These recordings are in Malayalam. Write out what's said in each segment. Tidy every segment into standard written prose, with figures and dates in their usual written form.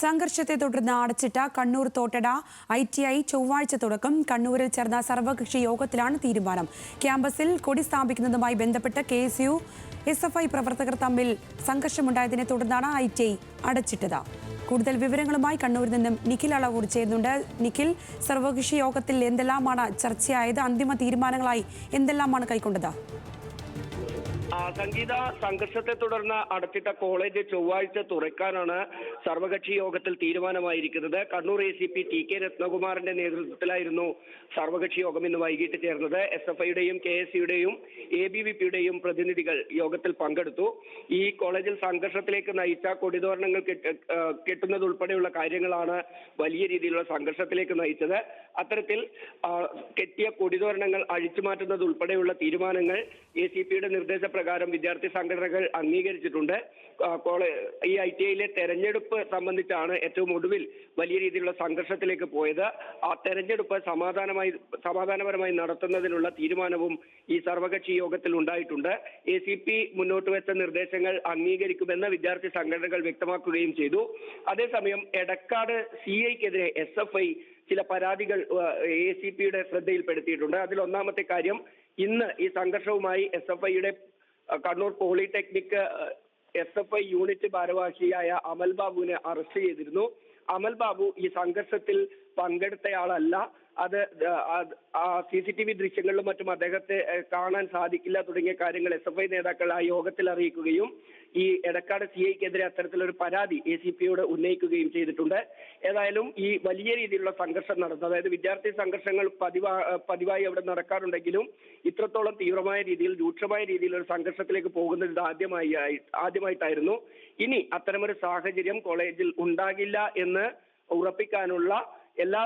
സംഘർഷത്തെ തുടർന്ന് അടച്ചിട്ട കണ്ണൂർ തോട്ടട ITI ചൊവ്വാഴ്ച തുടക്കം. കണ്ണൂരിൽ ചേർന്ന സർവകക്ഷി യോഗത്തിലാണ് തീരുമാനം. ക്യാമ്പസിൽ കൊടി സ്ഥാപിക്കുന്നതുമായി ബന്ധപ്പെട്ട് KSU SFI പ്രവർത്തകർ തമ്മിൽ സംഘർഷമുണ്ടായതിനെ തുടർന്നാണ് ITI അടച്ചിട്ടത്. കൂടുതൽ വിവരങ്ങളുമായി കണ്ണൂരിൽ നിന്നും നിഖിൽ അളവൂർ ചേരുന്നുണ്ട്. നിഖിൽ, സർവകക്ഷി യോഗത്തിൽ എന്തെല്ലാമാണ് ചർച്ചയായത്? അന്തിമ തീരുമാനങ്ങളായി എന്തെല്ലാമാണ് കൈക്കൊണ്ടത്? സംഗീത, സംഘർഷത്തെ തുടർന്ന് അടച്ചിട്ട കോളേജ് ചൊവ്വാഴ്ച തുറക്കാനാണ് സർവകക്ഷി യോഗത്തിൽ തീരുമാനമായിരിക്കുന്നത്. കണ്ണൂർ ACP TK രത്നകുമാറിന്റെ നേതൃത്വത്തിലായിരുന്നു സർവകക്ഷി യോഗം ഇന്ന് വൈകിട്ട് ചേർന്നത്. SFIയുടെയും KSUയുടെയും ABVPയുടെയും പ്രതിനിധികൾ യോഗത്തിൽ പങ്കെടുത്തു. ഈ കോളേജിൽ സംഘർഷത്തിലേക്ക് നയിച്ച കൊടിതോരണങ്ങൾ കെട്ടുന്നതുൾപ്പെടെയുള്ള കാര്യങ്ങളാണ് വലിയ രീതിയിലുള്ള സംഘർഷത്തിലേക്ക് നയിച്ചത്. അത്തരത്തിൽ കെട്ടിയ കൊടിതോരണങ്ങൾ അഴിച്ചുമാറ്റുന്നത് ഉൾപ്പെടെയുള്ള തീരുമാനങ്ങൾ ACPയുടെ നിർദ്ദേശപ്രകാരം വിദ്യാർത്ഥി സംഘടനകൾ അംഗീകരിച്ചിട്ടുണ്ട്. ഈ ITIയിലെ തെരഞ്ഞെടുപ്പ് സംബന്ധിച്ചാണ് ഏറ്റവും ഒടുവിൽ വലിയ രീതിയിലുള്ള സംഘർഷത്തിലേക്ക് പോയത്. ആ തെരഞ്ഞെടുപ്പ് സമാധാനപരമായി നടത്തുന്നതിനുള്ള തീരുമാനവും ഈ സർവകക്ഷി യോഗത്തിൽ ഉണ്ടായിട്ടുണ്ട്. ACP മുന്നോട്ട് വെച്ച നിർദ്ദേശങ്ങൾ അംഗീകരിക്കുമെന്ന് വിദ്യാർത്ഥി സംഘടനകൾ വ്യക്തമാക്കുകയും ചെയ്തു. അതേസമയം എടക്കാട് CIക്കെതിരെ SFI ചില പരാതികൾ ACPയുടെ ശ്രദ്ധയിൽപ്പെടുത്തിയിട്ടുണ്ട്. അതിൽ ഒന്നാമത്തെ കാര്യം, ഇന്ന് ഈ സംഘർഷവുമായി SFIയുടെ കണ്ണൂർ പോളിടെക്നിക് SFI യൂണിറ്റ് ഭാരവാഹിയായ അമൽ ബാബുവിനെ അറസ്റ്റ് ചെയ്തിരുന്നു. അമൽ ബാബു ഈ സംഘർഷത്തിൽ പങ്കെടുത്തയാളല്ല. അത് CCTV ദൃശ്യങ്ങളിലും മറ്റും അദ്ദേഹത്തെ കാണാൻ സാധിക്കില്ല തുടങ്ങിയ കാര്യങ്ങൾ SFI നേതാക്കൾ ആ യോഗത്തിൽ അറിയിക്കുകയും ഈ എടക്കാട് CIക്കെതിരെ അത്തരത്തിലൊരു പരാതി ACPയോട് ഉന്നയിക്കുകയും ചെയ്തിട്ടുണ്ട്. ഏതായാലും ഈ വലിയ രീതിയിലുള്ള സംഘർഷം നടന്നു, അതായത് വിദ്യാർത്ഥി സംഘർഷങ്ങൾ പതിവായി അവിടെ നടക്കാറുണ്ടെങ്കിലും ഇത്രത്തോളം തീവ്രമായ രീതിയിൽ രൂക്ഷമായ രീതിയിൽ ഒരു സംഘർഷത്തിലേക്ക് പോകുന്നത് ഇത് ആദ്യമായിട്ടായിരുന്നു. ഇനി അത്തരമൊരു സാഹചര്യം കോളേജിൽ ഉണ്ടാകില്ല എന്ന് ഉറപ്പിക്കാനുള്ള എല്ലാ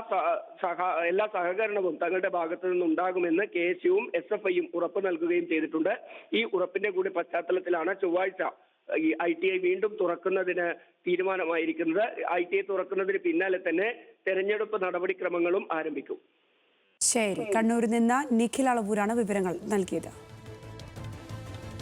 സഹകരണവും തങ്ങളുടെ ഭാഗത്തു നിന്നുണ്ടാകുമെന്ന് KSUവും SFIയും ഉറപ്പ് നൽകുകയും ചെയ്തിട്ടുണ്ട്. ഈ ഉറപ്പിന്റെ കൂടി പശ്ചാത്തലത്തിലാണ് ചൊവ്വാഴ്ച ഈ ITI വീണ്ടും തുറക്കുന്നതിന് തീരുമാനമായിരിക്കുന്നത്. ITI തുറക്കുന്നതിന് പിന്നാലെ തന്നെ തെരഞ്ഞെടുപ്പ് നടപടിക്രമങ്ങളും ആരംഭിക്കും. ശരി, കണ്ണൂരിൽ നിന്ന് നിഖിൽ അളവൂരാണ് വിവരങ്ങൾ നൽകിയത്.